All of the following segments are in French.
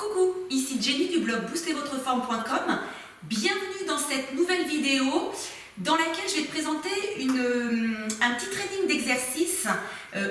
Coucou, ici Jenny du blog boostervotreforme.com. Bienvenue dans cette nouvelle vidéo dans laquelle je vais te présenter un petit training d'exercice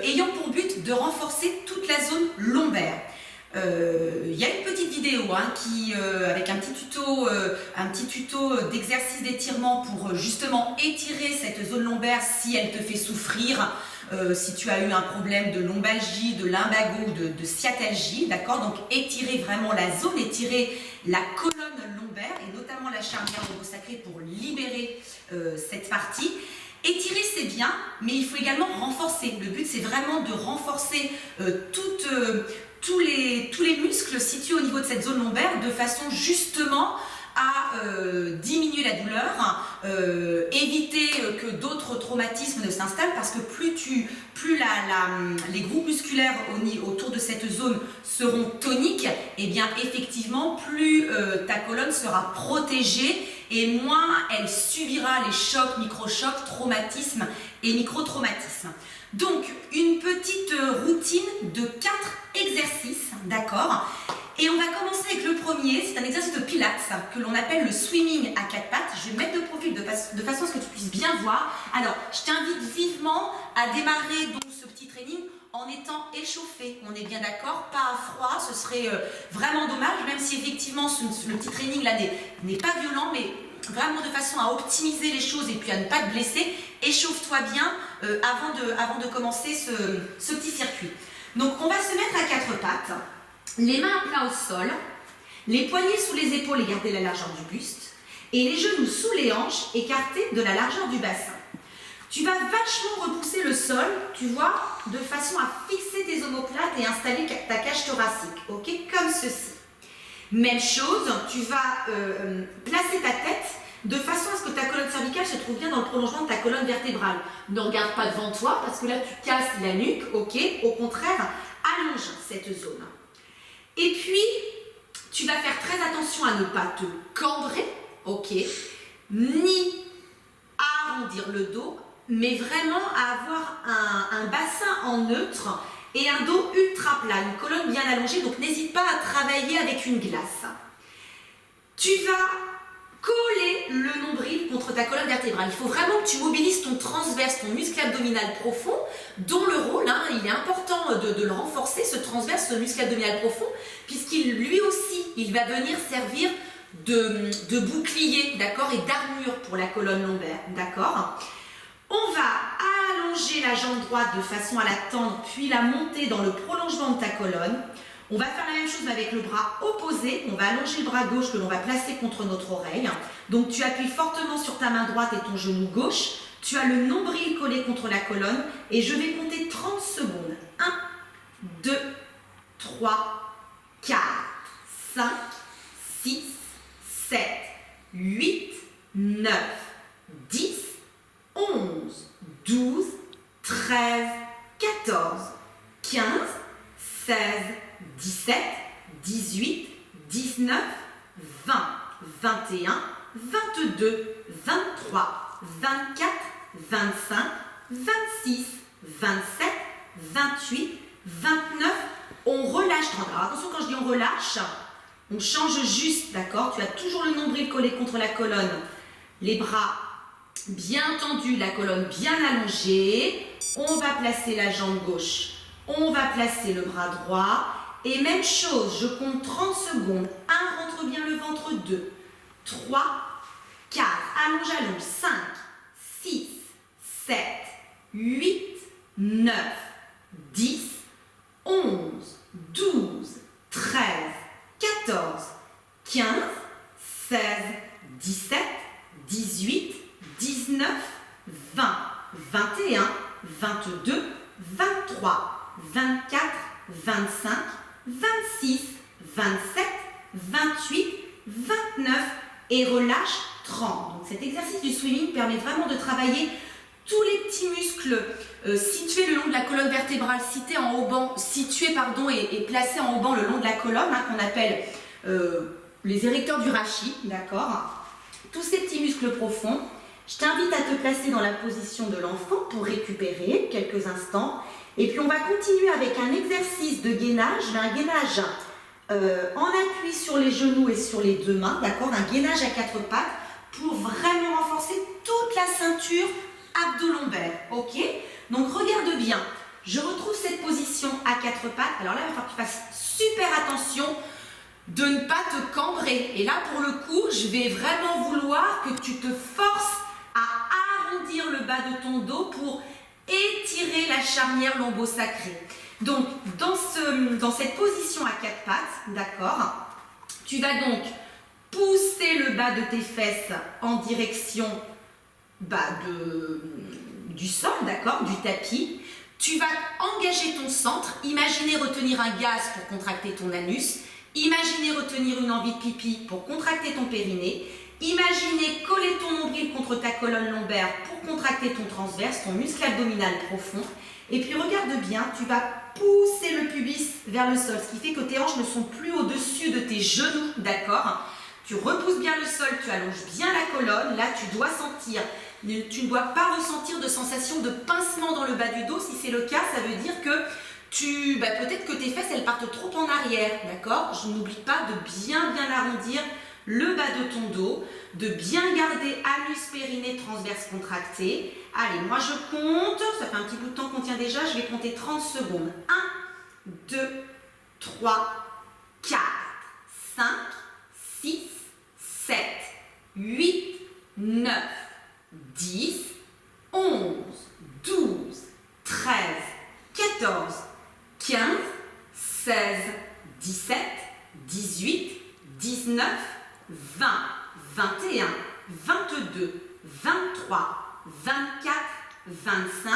ayant pour but de renforcer toute la zone lombaire. Il y a une petite vidéo avec un petit tuto d'exercice d'étirement pour justement étirer cette zone lombaire si elle te fait souffrir, si tu as eu un problème de lombalgie, de lumbago, de sciatalgie, d'accord? Donc étirer vraiment la zone, étirer la colonne lombaire et notamment la charnière lombosacrée pour libérer cette partie. Étirer c'est bien, mais il faut également renforcer. Le but c'est vraiment de renforcer tous les muscles situés au niveau de cette zone lombaire de façon justement à diminuer la douleur, éviter que d'autres traumatismes ne s'installent parce que plus les groupes musculaires autour de cette zone seront toniques, et bien effectivement plus ta colonne sera protégée et moins elle subira les chocs, microchocs, traumatismes et microtraumatismes. Donc une petite routine de 4 exercices, d'accord? Et on va commencer avec le premier, c'est un exercice de pilates que l'on appelle le swimming à 4 pattes. Je vais mettre le profil de façon à ce que tu puisses bien voir. Alors, je t'invite vivement à démarrer donc ce petit training en étant échauffé. On est bien d'accord, pas à froid, ce serait vraiment dommage, même si effectivement le petit training là n'est pas violent, mais vraiment de façon à optimiser les choses et puis à ne pas te blesser. Échauffe-toi bien avant de commencer ce petit circuit. Donc, on va se mettre à 4 pattes. Les mains à plat au sol, les poignets sous les épaules et garder la largeur du buste, et les genoux sous les hanches écartés de la largeur du bassin. Tu vas vachement repousser le sol, tu vois, de façon à fixer tes omoplates et installer ta cage thoracique, ok, comme ceci. Même chose, tu vas placer ta tête de façon à ce que ta colonne cervicale se trouve bien dans le prolongement de ta colonne vertébrale. Ne regarde pas devant toi parce que là tu casses la nuque, ok, au contraire, allonge cette zone. Et puis, tu vas faire très attention à ne pas te cambrer, ok, ni arrondir le dos, mais vraiment à avoir un bassin en neutre et un dos ultra plat, une colonne bien allongée, donc n'hésite pas à travailler avec une glace. Tu vas coller le nombril contre ta colonne vertébrale. Il faut vraiment que tu mobilises ton transverse, ton muscle abdominal profond, dont le rôle, il est important de le renforcer, ce transverse, ce muscle abdominal profond, puisqu'il lui aussi, il va venir servir de bouclier, d'accord, et d'armure pour la colonne lombaire, d'accord. On va allonger la jambe droite de façon à la tendre, puis la monter dans le prolongement de ta colonne. On va faire la même chose avec le bras opposé. On va allonger le bras gauche que l'on va placer contre notre oreille. Donc tu appuies fortement sur ta main droite et ton genou gauche. Tu as le nombril collé contre la colonne et je vais compter 30 secondes. 1, 2, 3, 4, 5, 6, 7, 8, 9, 10, 11, 12, 13, 14, 15, 16, 17, 18, 19, 20, 21, 22, 23, 24, 25, 26, 27, 28, 29. On relâche 30. Alors attention, quand je dis on relâche, on change juste, d'accord? Tu as toujours le nombril collé contre la colonne, les bras bien tendus, la colonne bien allongée. On va placer la jambe gauche, on va placer le bras droit. Et même chose, je compte 30 secondes. 1, rentre bien le ventre. 2, 3, 4, allonge, 5, 6, 7, 8, 9, 10, 11, 12, 13, 14, 15, 16, 17, 18, 19, 20, 21, 22, 23, 24, 25, 26, 27, 28, 29 et relâche 30. Donc cet exercice du swimming permet vraiment de travailler tous les petits muscles situés le long de la colonne vertébrale, situés et placés en haubans le long de la colonne, qu'on appelle les érecteurs du rachis, d'accord? Tous ces petits muscles profonds. Je t'invite à te placer dans la position de l'enfant pour récupérer quelques instants. Et puis on va continuer avec un exercice de gainage, mais un gainage en appui sur les genoux et sur les deux mains, d'accord, un gainage à quatre pattes pour vraiment renforcer toute la ceinture abdo-lombaire, ok? Donc regarde bien, je retrouve cette position à quatre pattes. Alors là, il va falloir que tu fasses super attention de ne pas te cambrer. Et là, pour le coup, je vais vraiment vouloir que tu te forces à arrondir le bas de ton dos pour étirer la charnière lombo-sacrée. Donc, dans cette position à quatre pattes, d'accord, tu vas donc pousser le bas de tes fesses en direction du sol, d'accord, du tapis. Tu vas engager ton centre, imaginer retenir un gaz pour contracter ton anus, imaginer retenir une envie de pipi pour contracter ton périnée, imaginer coller ton nombril contre ta colonne lombaire pour contracter ton transverse, ton muscle abdominal profond. Et puis regarde bien, tu vas pousser le pubis vers le sol, ce qui fait que tes hanches ne sont plus au-dessus de tes genoux, d'accord? Tu repousses bien le sol, tu allonges bien la colonne. Là, tu ne dois pas ressentir de sensation de pincement dans le bas du dos. Si c'est le cas, ça veut dire que peut-être que tes fesses, elles partent trop en arrière, d'accord? Je n'oublie pas de bien arrondir le bas de ton dos, de bien garder anus, périnée, transverse contracté. Allez, moi je compte, ça fait un petit bout de temps qu'on tient déjà, je vais compter 30 secondes. 1, 2, 3, 4, 5, 6, 7, 8, 9, 10, 11, 12, 13, 14, 15, 16, 17, 18, 19, 20, 21, 22, 23, 24, 25,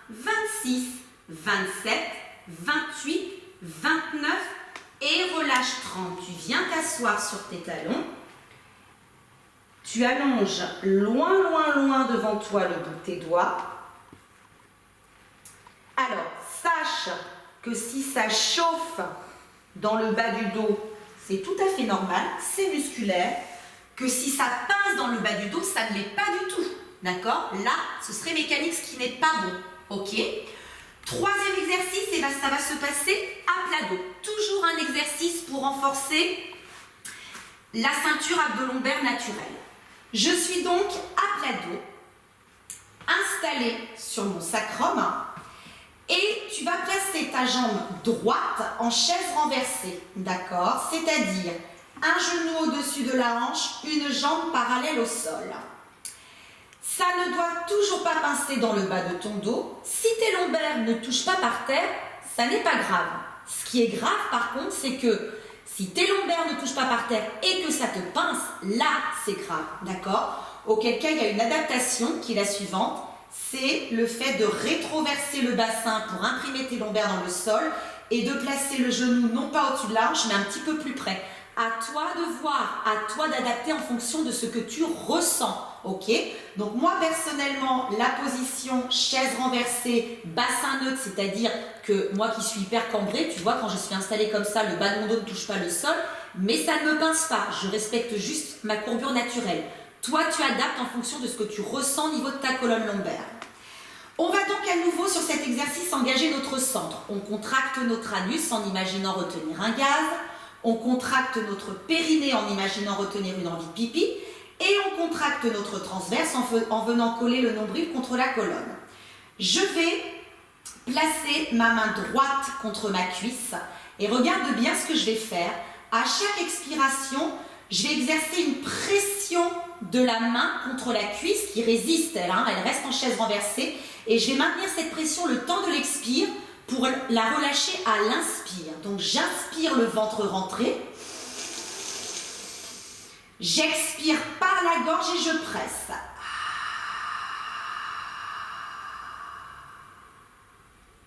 26, 27, 28, 29 et relâche 30. Tu viens t'asseoir sur tes talons. Tu allonges loin devant toi le bout de tes doigts. Alors, sache que si ça chauffe dans le bas du dos, c'est tout à fait normal, c'est musculaire. Que si ça pince dans le bas du dos, ça ne l'est pas du tout. D'accord? Là, ce serait mécanique, ce qui n'est pas bon. Ok? Troisième exercice, et ça va se passer à plat dos. Toujours un exercice pour renforcer la ceinture abdo-lombaire naturelle. Je suis donc à plat dos, installée sur mon sacrum, et tu vas placer ta jambe droite en chaise renversée, d'accord? C'est-à-dire un genou au-dessus de la hanche, une jambe parallèle au sol. Ça ne doit toujours pas pincer dans le bas de ton dos. Si tes lombaires ne touchent pas par terre, ça n'est pas grave. Ce qui est grave par contre, c'est que si tes lombaires ne touchent pas par terre et que ça te pince, là c'est grave, d'accord? Auquel cas il y a une adaptation qui est la suivante. C'est le fait de rétroverser le bassin pour imprimer tes lombaires dans le sol et de placer le genou non pas au-dessus de la hanche mais un petit peu plus près. À toi de voir, à toi d'adapter en fonction de ce que tu ressens, ok? Donc moi personnellement, la position chaise renversée, bassin neutre, c'est-à-dire que moi qui suis hyper cambrée, tu vois, quand je suis installée comme ça, le bas de mon dos ne touche pas le sol, mais ça ne me pince pas, je respecte juste ma courbure naturelle. Toi, tu adaptes en fonction de ce que tu ressens au niveau de ta colonne lombaire. On va donc à nouveau sur cet exercice engager notre centre. On contracte notre anus en imaginant retenir un gaz. On contracte notre périnée en imaginant retenir une envie de pipi. Et on contracte notre transverse en venant coller le nombril contre la colonne. Je vais placer ma main droite contre ma cuisse. Et regarde bien ce que je vais faire. À chaque expiration, je vais exercer une pression de la main contre la cuisse qui résiste, elle reste en chaise renversée. Et je vais maintenir cette pression le temps de l'expire pour la relâcher à l'inspire. Donc j'inspire le ventre rentré. J'expire par la gorge et je presse.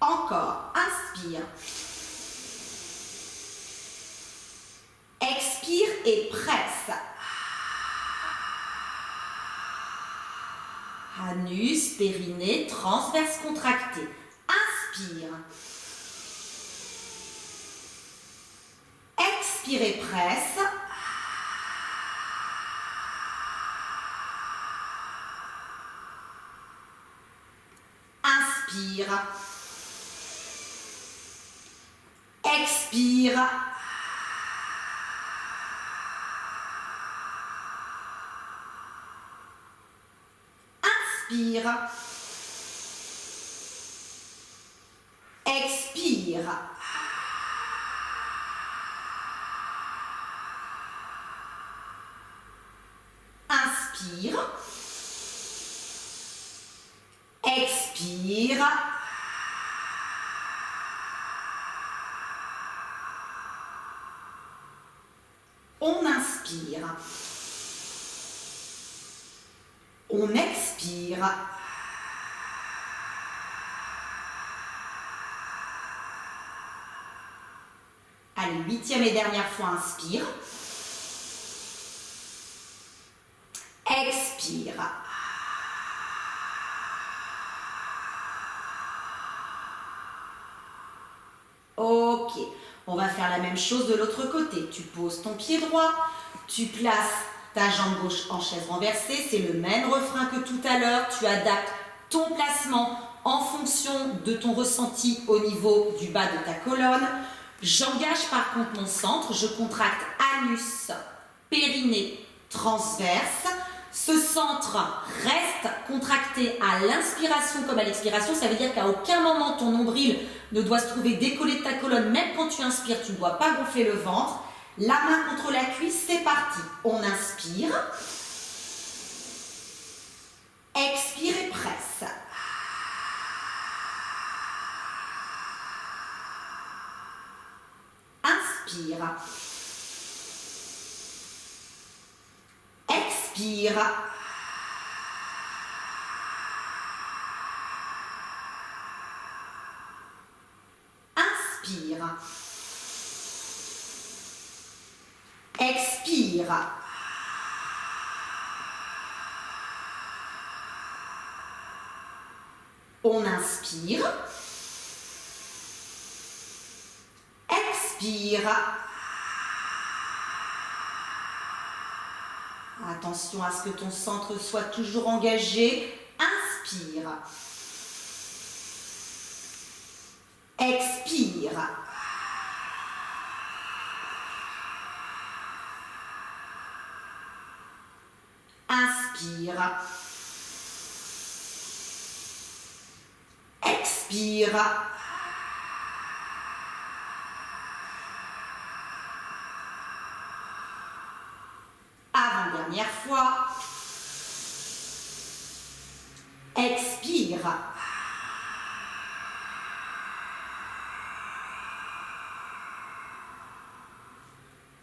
Encore, inspire. Expire et presse. Anus, périnée, transverse contracté. Inspire. Expire et presse. Inspire. Expire. Inspire. Expire. Inspire. Expire. On inspire. On expire. Allez, 8e et dernière fois, inspire. Expire. Ok, on va faire la même chose de l'autre côté. Tu poses ton pied droit, tu places ta jambe gauche en chaise renversée. C'est le même refrain que tout à l'heure. Tu adaptes ton placement en fonction de ton ressenti au niveau du bas de ta colonne. J'engage par contre mon centre. Je contracte anus, périnée, transverse. Ce centre reste contracté à l'inspiration comme à l'expiration. Ça veut dire qu'à aucun moment ton nombril ne doit se trouver décollé de ta colonne. Même quand tu inspires, tu ne dois pas gonfler le ventre. La main contre la cuisse, c'est parti. On inspire. Expire et presse. Inspire. Expire. Inspire. Expire. On inspire. Expire. Attention à ce que ton centre soit toujours engagé. Inspire. Expire. Inspire. Expire. Avant-dernière fois. Expire.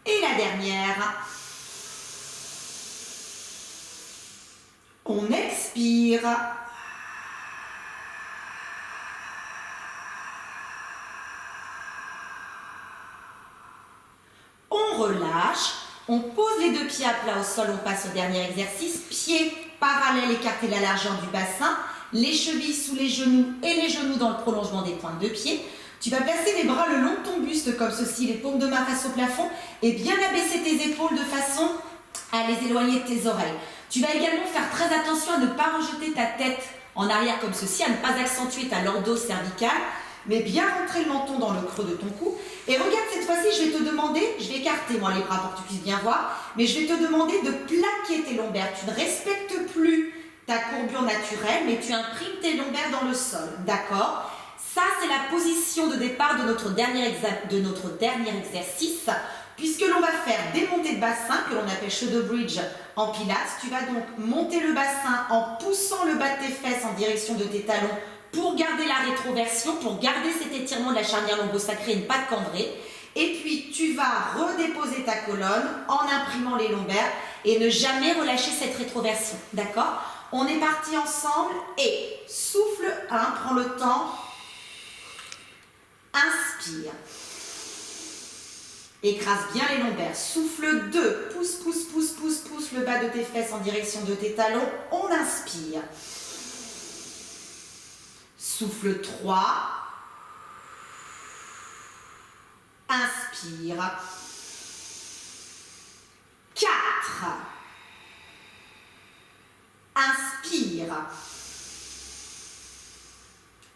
Et la dernière. On expire. On relâche. On pose les deux pieds à plat au sol. On passe au dernier exercice. Pieds parallèles écartés de la largeur du bassin. Les chevilles sous les genoux et les genoux dans le prolongement des pointes de pied. Tu vas placer les bras le long de ton buste comme ceci, les paumes de main face au plafond et bien abaisser tes épaules de façon à les éloigner de tes oreilles. Tu vas également faire très attention à ne pas rejeter ta tête en arrière comme ceci, à ne pas accentuer ta lordo cervicale, mais bien rentrer le menton dans le creux de ton cou. Et regarde, cette fois-ci, je vais te demander, je vais écarter moi les bras pour que tu puisses bien voir, mais je vais te demander de plaquer tes lombaires. Tu ne respectes plus ta courbure naturelle, mais tu imprimes tes lombaires dans le sol, d'accord ? Ça, c'est la position de départ de notre dernier exercice, puisque l'on va faire des montées de bassin, que l'on appelle shoulder bridge en pilates. Tu vas donc monter le bassin en poussant le bas de tes fesses en direction de tes talons pour garder la rétroversion, pour garder cet étirement de la charnière lombo-sacrée et ne pas te cambrer. Et puis, tu vas redéposer ta colonne en imprimant les lombaires et ne jamais relâcher cette rétroversion, d'accord ? On est parti ensemble et souffle 1, prends le temps. Inspire. Écrase bien les lombaires. Souffle 2. Pousse, pousse, pousse, pousse, pousse le bas de tes fesses en direction de tes talons. On inspire. Souffle 3. Inspire. 4. Inspire.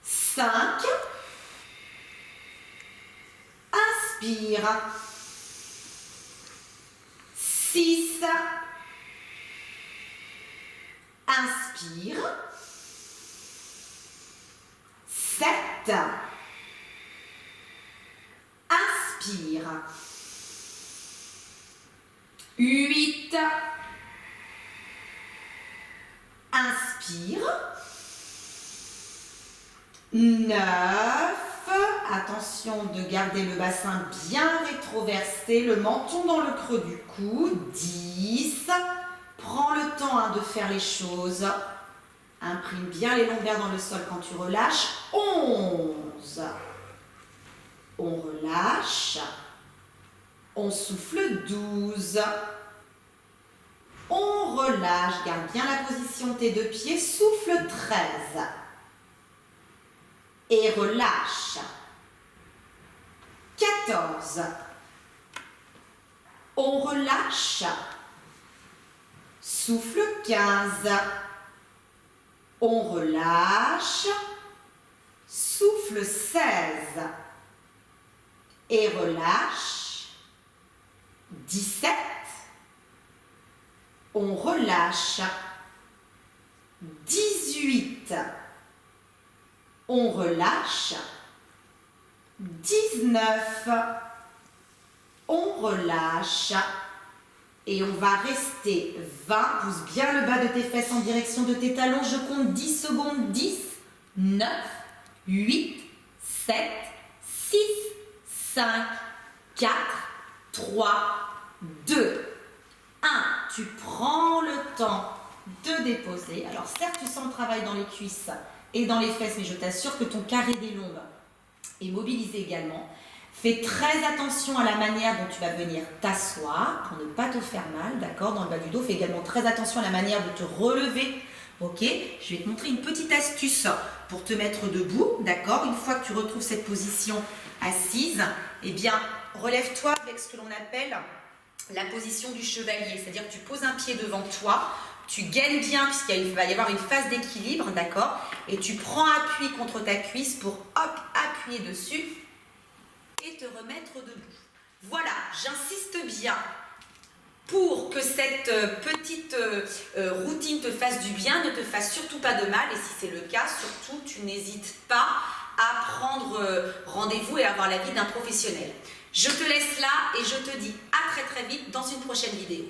5. Inspire. 6. Inspire. 7. Inspire. 8. Inspire. 9. Attention de garder le bassin bien rétroversé, le menton dans le creux du cou. 10. Prends le temps de faire les choses. Imprime bien les lombaires dans le sol quand tu relâches. 11. On relâche. On souffle 12. On relâche. Garde bien la position de tes deux pieds. Souffle 13. Et relâche. 14. On relâche. Souffle 15. On relâche. Souffle 16. Et relâche. 17. On relâche. 18. On relâche. 19. On relâche. Et on va rester 20. Pousse bien le bas de tes fesses en direction de tes talons. Je compte 10 secondes. 10, 9, 8, 7, 6, 5, 4, 3, 2, 1. Tu prends le temps de déposer. Alors certes, tu sens le travail dans les cuisses et dans les fesses, mais je t'assure que ton carré des lombes est mobilisé également. Fais très attention à la manière dont tu vas venir t'asseoir pour ne pas te faire mal, d'accord, dans le bas du dos. Fais également très attention à la manière de te relever, ok. Je vais te montrer une petite astuce pour te mettre debout, d'accord. Une fois que tu retrouves cette position assise, eh bien, relève-toi avec ce que l'on appelle la position du chevalier. C'est-à-dire que tu poses un pied devant toi, tu gaines bien puisqu'il va y avoir une phase d'équilibre, d'accord. Et tu prends appui contre ta cuisse pour, hop, appuyer dessus et te remettre debout. Voilà, j'insiste bien pour que cette petite routine te fasse du bien, ne te fasse surtout pas de mal. Et si c'est le cas, surtout, tu n'hésites pas à prendre rendez-vous et avoir l'avis d'un professionnel. Je te laisse là et je te dis à très très vite dans une prochaine vidéo.